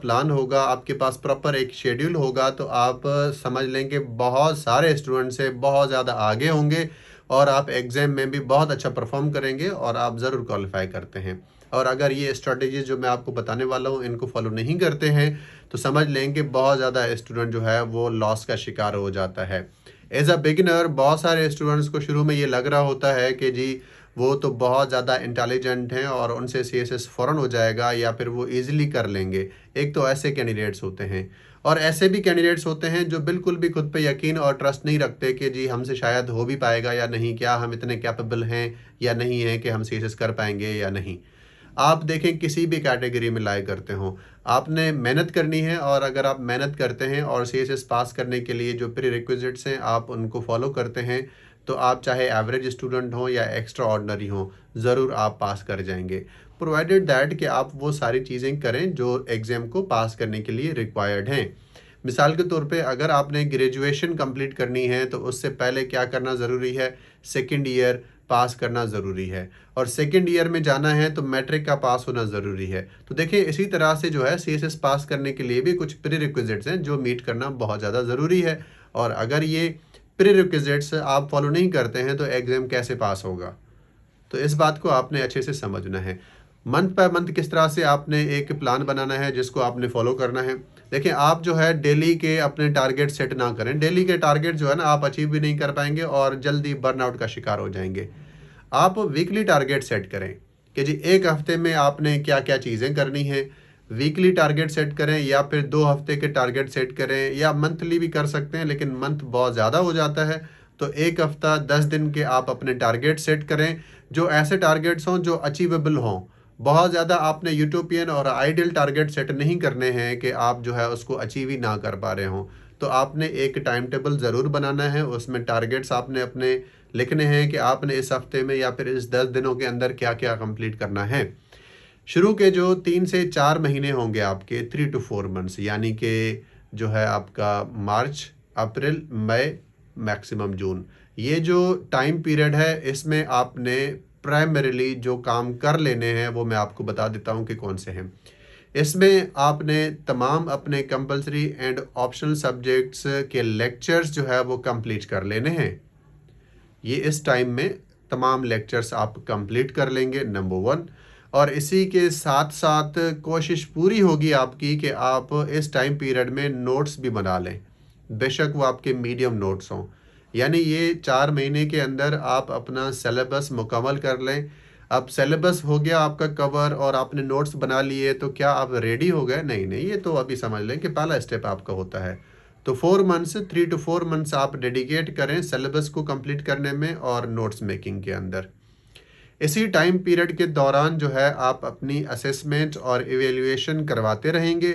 Plan होगा, आपके पास proper एक शेड्यूल होगा, तो आप समझ लें कि बहुत सारे स्टूडेंट से बहुत ज़्यादा आगे होंगे और आप एग्ज़ाम में भी बहुत अच्छा परफॉर्म करेंगे और आप ज़रूर क्वालिफाई करते हैं। और अगर ये स्ट्रेटजी जो मैं आपको बताने वाला हूँ इनको फॉलो नहीं करते हैं तो समझ लें कि बहुत ज़्यादा स्टूडेंट जो है वो लॉस का शिकार हो जाता है। एज अ बिगिनर बहुत सारे स्टूडेंट्स को शुरू में ये लग रहा होता है कि जी वो तो बहुत ज़्यादा इंटेलिजेंट हैं और उनसे सीएसएस फ़ौरन हो जाएगा या फिर वो इजीली कर लेंगे। एक तो ऐसे कैंडिडेट्स होते हैं और ऐसे भी कैंडिडेट्स होते हैं जो बिल्कुल भी खुद पे यकीन और ट्रस्ट नहीं रखते कि जी हमसे शायद हो भी पाएगा या नहीं, क्या हम इतने कैपेबल हैं या नहीं हैं कि हम सीएसएस कर पाएंगे या नहीं। आप देखें किसी भी कैटेगरी में लाई करते हो, आपने मेहनत करनी है और अगर आप मेहनत करते हैं और सीएसएस पास करने के लिए जो प्री रिक्विजिट्स हैं आप उनको फॉलो करते हैं तो आप चाहे एवरेज स्टूडेंट हो या एक्स्ट्रा ऑर्डनरी हो ज़रूर आप पास कर जाएंगे, प्रोवाइडेड दैट कि आप वो सारी चीज़ें करें जो एग्ज़ाम को पास करने के लिए रिक्वायर्ड हैं। मिसाल के तौर पे अगर आपने ग्रेजुएशन कंप्लीट करनी है तो उससे पहले क्या करना ज़रूरी है, सेकंड ईयर पास करना ज़रूरी है और सेकंड ईयर में जाना है तो मैट्रिक का पास होना ज़रूरी है। तो देखिए इसी तरह से जो है सीएसएस पास करने के लिए भी कुछ प्री रिक्विजिट्स हैं जो मीट करना बहुत ज़्यादा ज़रूरी है और अगर ये प्री रिक्विजिट्स आप फॉलो नहीं करते हैं तो एग्ज़ाम कैसे पास होगा। तो इस बात को आपने अच्छे से समझना है। मंथ बाय मंथ किस तरह से आपने एक प्लान बनाना है जिसको आपने फॉलो करना है। देखिए आप जो है डेली के अपने टारगेट सेट ना करें, डेली के टारगेट जो है ना आप अचीव भी नहीं कर पाएंगे और जल्दी बर्नआउट का शिकार हो जाएंगे। आप वीकली टारगेट सेट करें कि जी एक हफ्ते में आपने क्या क्या चीज़ें करनी है, वीकली टारगेट सेट करें या फिर 2 हफ्ते के टारगेट सेट करें या मंथली भी कर सकते हैं, लेकिन मंथ बहुत ज़्यादा हो जाता है तो एक हफ्ता 10 दिन के आप अपने टारगेट सेट करें जो ऐसे टारगेट्स हों जो अचीवेबल हों। बहुत ज़्यादा आपने यूटोपियन और आइडियल टारगेट सेट नहीं करने हैं कि आप जो है उसको अचीव ही ना कर पा रहे हों। तो आपने एक टाइम टेबल ज़रूर बनाना है, उसमें टारगेट्स आपने अपने लिखने हैं कि आपने इस हफ्ते में या फिर इस 10 दिनों के अंदर क्या क्या कंप्लीट करना है। शुरू के जो 3 से 4 महीने होंगे आपके 3 to 4 मंथ्स, यानी कि जो है आपका मार्च, अप्रैल, मई, मैक्सिमम जून, ये जो टाइम पीरियड है इसमें आपने प्राइमरीली जो काम कर लेने हैं वो मैं आपको बता देता हूँ कि कौन से हैं। इसमें आपने तमाम अपने कंपलसरी एंड ऑप्शनल सब्जेक्ट्स के लेक्चर्स जो है वो कंप्लीट कर लेने हैं। ये इस टाइम में तमाम लेक्चर्स आप कंप्लीट कर लेंगे, नंबर 1। और इसी के साथ साथ कोशिश पूरी होगी आपकी कि आप इस टाइम पीरियड में नोट्स भी बना लें, बेशक वो आपके मीडियम नोट्स हों। यानी ये 4 महीने के अंदर आप अपना सिलेबस मुकम्मल कर लें। अब सिलेबस हो गया आपका कवर और आपने नोट्स बना लिए तो क्या आप रेडी हो गए? नहीं नहीं, ये तो अभी समझ लें कि पहला स्टेप आपका होता है। तो 4 मंथ्स, 3 to 4 मंथ्स आप डेडिकेट करें सिलेबस को कंप्लीट करने में और नोट्स मेकिंग के अंदर। इसी टाइम पीरियड के दौरान जो है आप अपनी असेसमेंट और इवेल्युएशन करवाते रहेंगे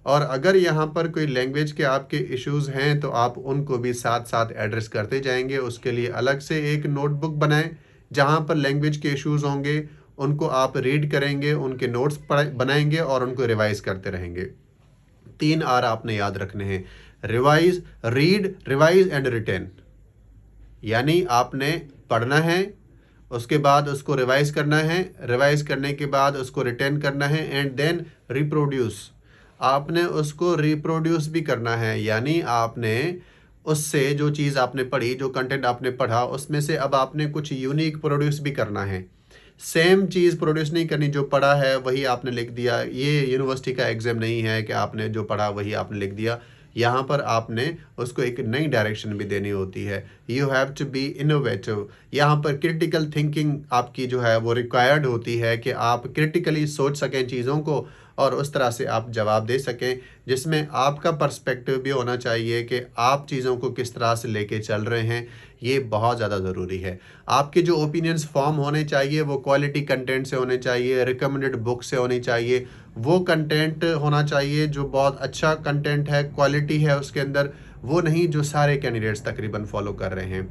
और अगर यहाँ पर कोई लैंग्वेज के आपके इश्यूज़ हैं तो आप उनको भी साथ साथ एड्रेस करते जाएंगे। उसके लिए अलग से एक नोटबुक बनाएं जहाँ पर लैंग्वेज के इश्यूज़ होंगे उनको आप रीड करेंगे, उनके नोट्स बनाएंगे और उनको रिवाइज करते रहेंगे। 3 R आपने याद रखने हैं, revise, read, revise and retain. यानी आपने पढ़ना है, उसके बाद उसको रिवाइज करना है, रिवाइज करने के बाद उसको रिटेन करना है एंड देन रिप्रोड्यूस। आपने उसको रिप्रोड्यूस भी करना है, यानी आपने उससे जो चीज़ आपने पढ़ी, जो कंटेंट आपने पढ़ा उसमें से अब आपने कुछ यूनिक प्रोड्यूस भी करना है। सेम चीज़ प्रोड्यूस नहीं करनी, जो पढ़ा है वही आपने लिख दिया। ये यूनिवर्सिटी का एग्ज़ाम नहीं है कि आपने जो पढ़ा वही आपने लिख दिया। यहाँ पर आपने उसको एक नई डायरेक्शन भी देनी होती है। You have to be innovative. यहाँ पर क्रिटिकल थिंकिंग आपकी जो है वो रिक्वायर्ड होती है कि आप क्रिटिकली सोच सकें चीज़ों को और उस तरह से आप जवाब दे सकें जिसमें आपका पर्सपेक्टिव भी होना चाहिए कि आप चीज़ों को किस तरह से लेके चल रहे हैं। ये बहुत ज़्यादा ज़रूरी है। आपके जो ओपिनियंस फॉर्म होने चाहिए वो क्वालिटी कंटेंट से होने चाहिए, रिकमेंडेड बुक से होनी चाहिए। वो कंटेंट होना चाहिए जो बहुत अच्छा कंटेंट है, क्वालिटी है उसके अंदर, वो नहीं जो सारे कैंडिडेट्स तकरीबन फॉलो कर रहे हैं।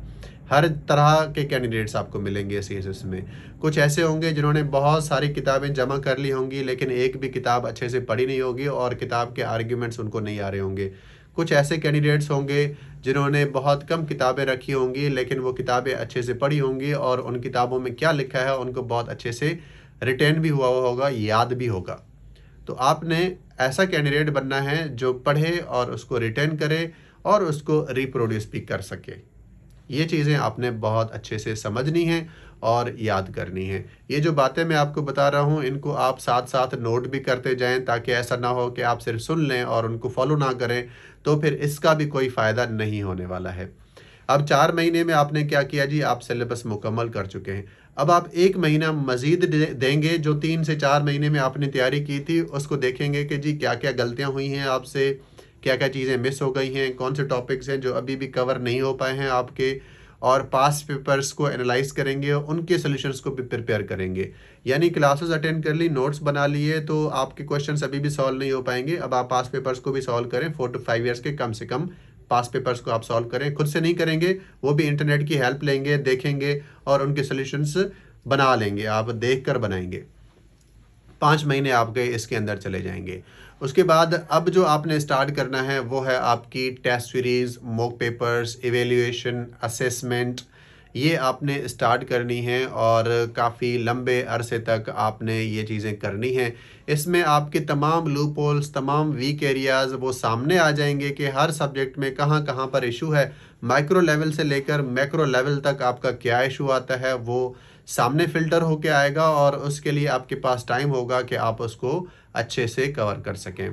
हर तरह के कैंडिडेट्स आपको मिलेंगे सीएसएस में। कुछ ऐसे होंगे जिन्होंने बहुत सारी किताबें जमा कर ली होंगी लेकिन एक भी किताब अच्छे से पढ़ी नहीं होगी और किताब के आर्ग्यूमेंट्स उनको नहीं आ रहे होंगे। कुछ ऐसे कैंडिडेट्स होंगे जिन्होंने बहुत कम किताबें रखी होंगी लेकिन वो किताबें अच्छे से पढ़ी होंगी और उन किताबों में क्या लिखा है उनको बहुत अच्छे से रिटेन भी हुआ होगा, याद भी होगा। तो आपने ऐसा कैंडिडेट बनना है जो पढ़े और उसको रिटेन करे और उसको रिप्रोड्यूस भी कर सके। ये चीज़ें आपने बहुत अच्छे से समझनी हैं और याद करनी है। ये जो बातें मैं आपको बता रहा हूँ, इनको आप साथ-साथ नोट भी करते जाएँ, ताकि ऐसा ना हो कि आप सिर्फ़ सुन लें और उनको फ़ॉलो ना करें, तो फिर इसका भी कोई फ़ायदा नहीं होने वाला है। अब 4 महीने में आपने क्या किया जी, आप सिलेबस मुकम्मल कर चुके हैं। अब आप 1 महीना मज़ीद देंगे, जो 3 से 4 महीने में आपने तैयारी की थी, उसको देखेंगे कि जी क्या-क्या गलतियाँ हुई हैं आपसे, क्या-क्या चीज़ें मिस हो गई हैं, कौन से टॉपिक्स हैं जो अभी भी कवर नहीं हो पाए हैं आपके, और पास्ट पेपर्स को एनालाइज़ करेंगे और उनके सॉल्यूशंस को भी प्रिपेयर करेंगे। यानी क्लासेस अटेंड कर ली, नोट्स बना लिए, तो आपके क्वेश्चंस अभी भी सॉल्व नहीं हो पाएँगे। अब आप पास्ट पेपर्स को भी सॉल्व करें, 4 टू 5 ईयर्स के कम से कम पास्ट पेपर्स को आप सॉल्व करें। खुद से नहीं करेंगे, वो भी इंटरनेट की हेल्प लेंगे, देखेंगे और उनके सॉल्यूशंस बना लेंगे, आप देख कर बनाएँगे। 5 महीने आपके इसके अंदर चले जाएँगे। उसके बाद अब जो आपने स्टार्ट करना है वो है आपकी test series, mock papers, evaluation, assessment. ये आपने स्टार्ट करनी है और काफ़ी लंबे अरसे तक आपने ये चीज़ें करनी हैं। इसमें आपके तमाम लूप होल्स, तमाम वीक एरियाज़ वो सामने आ जाएँगे कि हर सब्जेक्ट में कहाँ-कहाँ पर इश्यू है। माइक्रो लेवल से लेकर मैक्रो लेवल तक आपका क्या इश्यू आता है, वो सामने फ़िल्टर होके आएगा और उसके लिए आपके पास टाइम होगा कि आप उसको अच्छे से कवर कर सकें।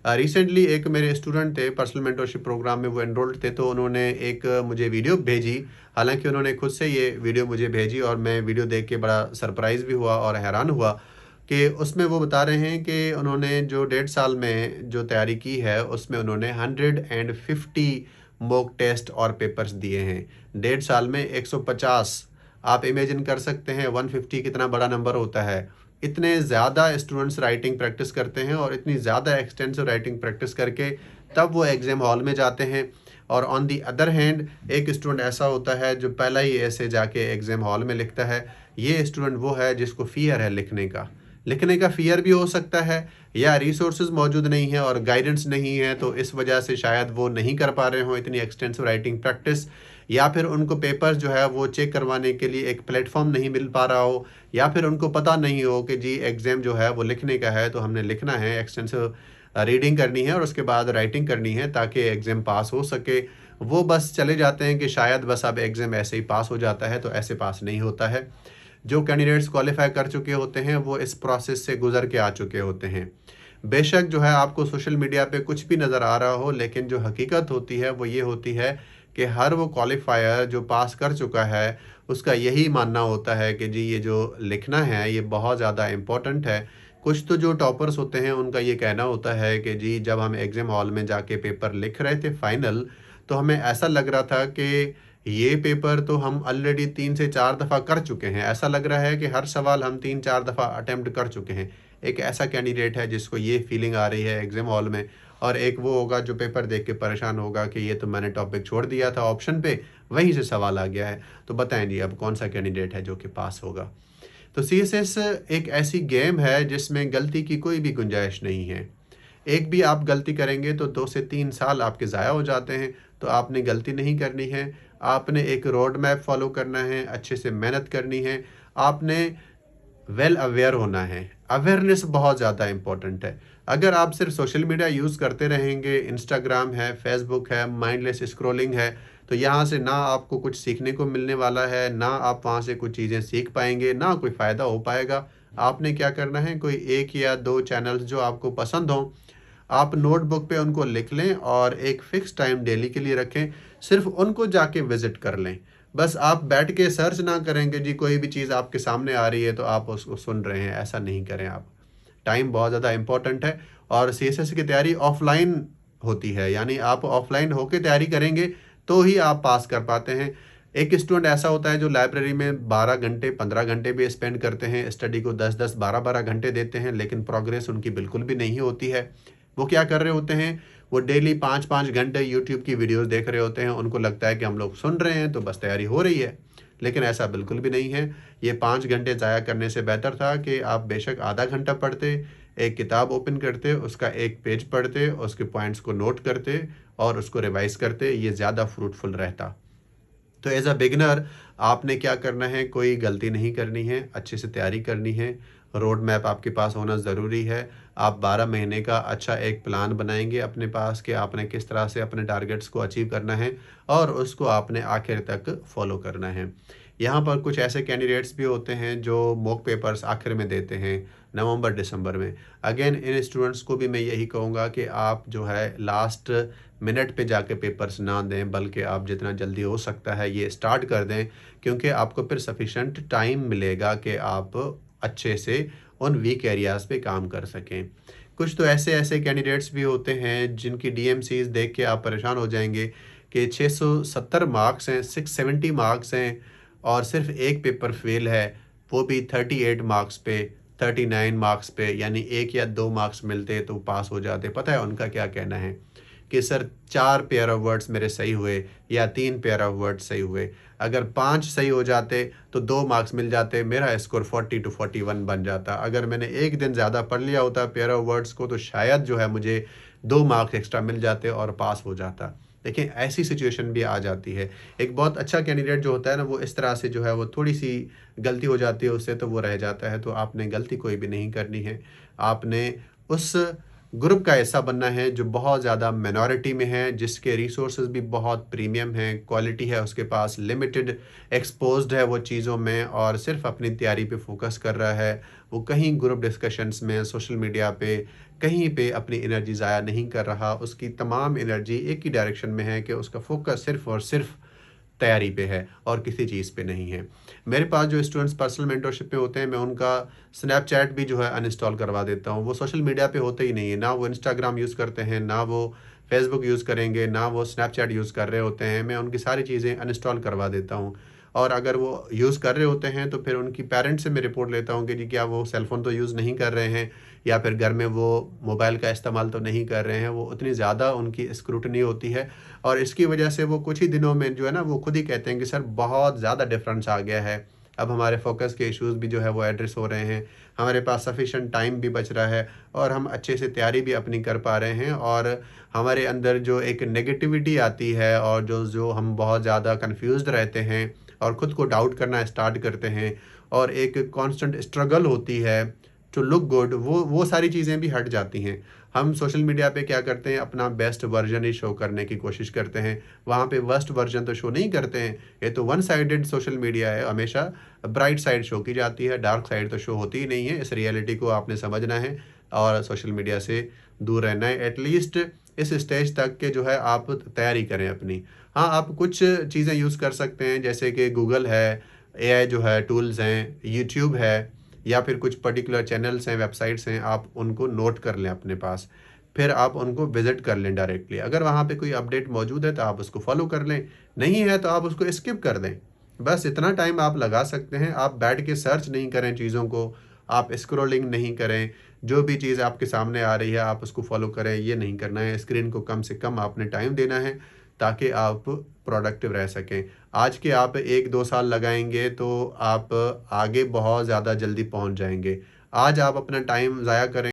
रिसेंटली एक मेरे स्टूडेंट थे, पर्सनल मेंटरशिप प्रोग्राम में वो एनरोल्ड थे, तो उन्होंने एक मुझे वीडियो भेजी। हालाँकि उन्होंने खुद से ये वीडियो मुझे भेजी और मैं वीडियो देख के बड़ा सरप्राइज़ भी हुआ और हैरान हुआ कि उसमें वो बता रहे हैं कि उन्होंने जो 1.5 साल में जो तैयारी की है, उसमें उन्होंने 150 मॉक टेस्ट और पेपर्स दिए हैं। 1.5 साल में 150, आप इमेजिन कर सकते हैं 150 कितना बड़ा नंबर होता है। इतने ज़्यादा स्टूडेंट्स राइटिंग प्रैक्टिस करते हैं और इतनी ज़्यादा एक्सटेंसिव राइटिंग प्रैक्टिस करके तब वो एग्ज़ाम हॉल में जाते हैं। और ऑन दी अदर हैंड एक स्टूडेंट ऐसा होता है जो पहला ही ऐसे जाके एग्ज़ाम हॉल में लिखता है। ये स्टूडेंट वो है जिसको फ़ियर है लिखने का फ़ियर भी हो सकता है, या रिसोर्सेज मौजूद नहीं है और गाइडेंस नहीं है, तो इस वजह से शायद वो नहीं कर पा रहे हों इतनी एक्सटेंसिव राइटिंग प्रैक्टिस, या फिर उनको पेपर्स जो है वो चेक करवाने के लिए एक प्लेटफॉर्म नहीं मिल पा रहा हो, या फिर उनको पता नहीं हो कि जी एग्ज़ाम जो है वो लिखने का है, तो हमने लिखना है, एक्सटेंसिव रीडिंग करनी है और उसके बाद राइटिंग करनी है ताकि एग्ज़ाम पास हो सके। वो बस चले जाते हैं कि शायद बस अब एग्ज़ाम ऐसे ही पास हो जाता है, तो ऐसे पास नहीं होता है। जो कैंडिडेट्स क्वालिफ़ाई कर चुके होते हैं वो इस प्रोसेस से गुज़र के आ चुके होते हैं। बेशक जो है आपको सोशल मीडिया पे कुछ भी नज़र आ रहा हो, लेकिन जो हकीकत होती है वो ये होती है कि हर वो क्वालिफ़ायर जो पास कर चुका है, उसका यही मानना होता है कि जी ये जो लिखना है ये बहुत ज़्यादा इम्पोर्टेंट है। कुछ तो जो टॉपर्स होते हैं उनका ये कहना होता है कि जी जब हम एग्ज़ाम हॉल में जाके पेपर लिख रहे थे फाइनल, तो हमें ऐसा लग रहा था कि ये पेपर तो हम ऑलरेडी 3 से 4 दफ़ा कर चुके हैं। ऐसा लग रहा है कि हर सवाल हम 3-4 दफ़ा अटेम्प्ट कर चुके हैं। एक ऐसा कैंडिडेट है जिसको ये फीलिंग आ रही है एग्ज़ाम हॉल में, और एक वो होगा जो पेपर देख के परेशान होगा कि ये तो मैंने टॉपिक छोड़ दिया था ऑप्शन पे, वहीं से सवाल आ गया है। तो बताएँ जी अब कौन-सा कैंडिडेट है जो कि पास होगा? तो सीएसएस एक ऐसी गेम है जिसमें गलती की कोई भी गुंजाइश नहीं है। एक भी आप गलती करेंगे तो 2 से 3 साल आपके ज़ाया हो जाते हैं, तो आपने गलती नहीं करनी है। आपने एक रोड मैप फ़ॉलो करना है, अच्छे से मेहनत करनी है, आपने वेल अवेयर होना है। अवेयरनेस बहुत ज़्यादा इम्पोर्टेंट है। अगर आप सिर्फ सोशल मीडिया यूज़ करते रहेंगे, इंस्टाग्राम है, फेसबुक है, माइंडलेस स्क्रॉलिंग है, तो यहाँ से ना आपको कुछ सीखने को मिलने वाला है, ना आप वहाँ से कुछ चीज़ें सीख पाएँगे, ना कोई फ़ायदा हो पाएगा। आपने क्या करना है, कोई 1 या 2 चैनल्स जो आपको पसंद हों, आप नोटबुक पे उनको लिख लें और एक फ़िक्स टाइम डेली के लिए रखें, सिर्फ़ उनको जाके विज़िट कर लें। बस आप बैठ के सर्च ना करेंगे जी, कोई भी चीज़ आपके सामने आ रही है तो आप उसको सुन रहे हैं, ऐसा नहीं करें आप। टाइम बहुत ज़्यादा इम्पोर्टेंट है और सीएसएस की तैयारी ऑफ़लाइन होती है, यानी आप ऑफ़लाइन होके तैयारी करेंगे तो ही आप पास कर पाते हैं। एक स्टूडेंट ऐसा होता है जो लाइब्रेरी में 12 घंटे, 15 घंटे भी स्पेंड करते हैं, स्टडी को 10-10, 12-12 घंटे देते हैं, लेकिन प्रोग्रेस उनकी बिल्कुल भी नहीं होती है। वो क्या कर रहे होते हैं, वो डेली 5-5 घंटे यूट्यूब की वीडियोस देख रहे होते हैं। उनको लगता है कि हम लोग सुन रहे हैं तो बस तैयारी हो रही है, लेकिन ऐसा बिल्कुल भी नहीं है। ये 5 घंटे ज़ाया करने से बेहतर था कि आप बेशक आधा घंटा पढ़ते, एक किताब ओपन करते, उसका एक पेज पढ़ते, उसके पॉइंट्स को नोट करते और उसको रिवाइज़ करते, ये ज़्यादा फ्रूटफुल रहता। तो एज़ अ बिगिनर आपने क्या करना है, कोई गलती नहीं करनी है, अच्छे से तैयारी करनी है, रोड मैप आपके पास होना ज़रूरी है। आप 12 महीने का अच्छा एक प्लान बनाएँगे अपने पास कि आपने किस तरह से अपने टारगेट्स को अचीव करना है और उसको आपने आखिर तक फ़ॉलो करना है। यहाँ पर कुछ ऐसे कैंडिडेट्स भी होते हैं जो मॉक पेपर्स आखिर में देते हैं नवंबर-दिसंबर में। अगेन इन स्टूडेंट्स को भी मैं यही कहूँगा कि आप जो है लास्ट मिनट पे जाके पेपर्स ना दें, बल्कि आप जितना जल्दी हो सकता है ये स्टार्ट कर दें, क्योंकि आपको फिर सफिशिएंट टाइम मिलेगा कि आप अच्छे से उन वीक एरियाज़ पे काम कर सकें। कुछ तो ऐसे-ऐसे कैंडिडेट्स भी होते हैं जिनकी डीएमसीज़ देख के आप परेशान हो जाएँगे कि 670 मार्क्स हैं, 670 मार्क्स हैं और सिर्फ़ एक पेपर फ़ेल है, वो भी 38 मार्क्स पे, 39 मार्क्स पे, यानी 1 या 2 मार्क्स मिलते तो पास हो जाते। पता है उनका क्या कहना है कि सर 4 पेयर ऑफ वर्ड्स मेरे सही हुए या 3 पेयर ऑफ वर्ड्स सही हुए। अगर 5 सही हो जाते तो 2 मार्क्स मिल जाते, मेरा स्कोर 40 टू 41 बन जाता। अगर मैंने 1 दिन ज़्यादा पढ़ लिया होता पेयर ऑफ वर्ड्स को तो शायद जो है मुझे 2 मार्क्स एक्स्ट्रा मिल जाते और पास हो जाता। देखिए ऐसी सिचुएशन भी आ जाती है। एक बहुत अच्छा कैंडिडेट जो होता है ना, वो इस तरह से जो है वो थोड़ी-सी गलती हो जाती है उससे तो वो रह जाता है। तो आपने गलती कोई भी नहीं करनी है। आपने उस ग्रुप का हिस्सा बनना है जो बहुत ज़्यादा मिनॉरिटी में है, जिसके रिसोर्सेज़ भी बहुत प्रीमियम हैं, क्वालिटी है उसके पास, लिमिटेड एक्सपोज़्ड है वो चीज़ों में और सिर्फ़ अपनी तैयारी पे फ़ोकस कर रहा है। वो कहीं ग्रुप डिस्कशंस में, सोशल मीडिया पे, कहीं पे अपनी एनर्जी ज़ाया नहीं कर रहा। उसकी तमाम एनर्जी एक ही डायरेक्शन में है कि उसका फ़ोकस सिर्फ़ और सिर्फ़ तैयारी पे है और किसी चीज़ पे नहीं है। मेरे पास जो स्टूडेंट्स पर्सनल मेंटरशिप पे होते हैं, मैं उनका स्नैपचैट भी जो है अनइंस्टॉल करवा देता हूँ। वो सोशल मीडिया पे होते ही नहीं है, ना वो इंस्टाग्राम यूज़ करते हैं, ना वो फेसबुक यूज़ करेंगे, ना वो स्नैपचैट यूज़ कर रहे होते हैं। मैं उनकी सारी चीज़ें अनइंस्टॉल करवा देता हूँ और अगर वो यूज़ कर रहे होते हैं तो फिर उनकी पेरेंट्स से मैं रिपोर्ट लेता हूँ कि जी क्या वो सेल फ़ोन तो यूज़ नहीं कर रहे हैं या फिर घर में वो मोबाइल का इस्तेमाल तो नहीं कर रहे हैं। वो उतनी ज़्यादा उनकी स्क्रूटनी होती है और इसकी वजह से वो कुछ ही दिनों में जो है ना, वो खुद ही कहते हैं कि सर बहुत ज़्यादा डिफरेंस आ गया है। अब हमारे फ़ोकस के इश्यूज़ भी जो है वो एड्रेस हो रहे हैं। हमारे पास सफिशिएंट टाइम भी बच रहा है और हम अच्छे से तैयारी भी अपनी कर पा रहे हैं और हमारे अंदर जो एक नेगेटिविटी आती है और जो जो हम बहुत ज़्यादा कन्फ्यूज़्ड रहते हैं और ख़ुद को डाउट करना स्टार्ट करते हैं और एक कांस्टेंट स्ट्रगल होती है टू लुक गुड, वो सारी चीज़ें भी हट जाती हैं। हम सोशल मीडिया पे क्या करते हैं, अपना बेस्ट वर्ज़न ही शो करने की कोशिश करते हैं। वहाँ पे वर्स्ट वर्ज़न तो शो नहीं करते हैं। ये तो वन साइडेड सोशल मीडिया है, हमेशा ब्राइट साइड शो की जाती है, डार्क साइड तो शो होती ही नहीं है। इस रियलिटी को आपने समझना है और सोशल मीडिया से दूर रहना है। एटलीस्ट इस स्टेज तक के जो है आप तैयारी करें अपनी। हाँ, आप कुछ चीज़ें यूज़ कर सकते हैं जैसे कि गूगल है, एआई जो है टूल्स हैं, यूट्यूब है या फिर कुछ पर्टिकुलर चैनल्स हैं, वेबसाइट्स हैं, आप उनको नोट कर लें अपने पास। फिर आप उनको विज़िट कर लें डायरेक्टली। अगर वहाँ पे कोई अपडेट मौजूद है तो आप उसको फ़ॉलो कर लें, नहीं है तो आप उसको स्किप कर दें। बस इतना टाइम आप लगा सकते हैं। आप बैठ के सर्च नहीं करें चीज़ों को, आप स्क्रॉलिंग नहीं करें। जो भी चीज़ आपके सामने आ रही है आप उसको फ़ॉलो करें, ये नहीं करना है। स्क्रीन को कम से कम आपने टाइम देना है ताकि आप प्रोडक्टिव रह सकें। आज के आप 1-2 साल लगाएँगे तो आप आगे बहुत ज़्यादा जल्दी पहुँच जाएँगे। आज आप अपना टाइम ज़ाया करें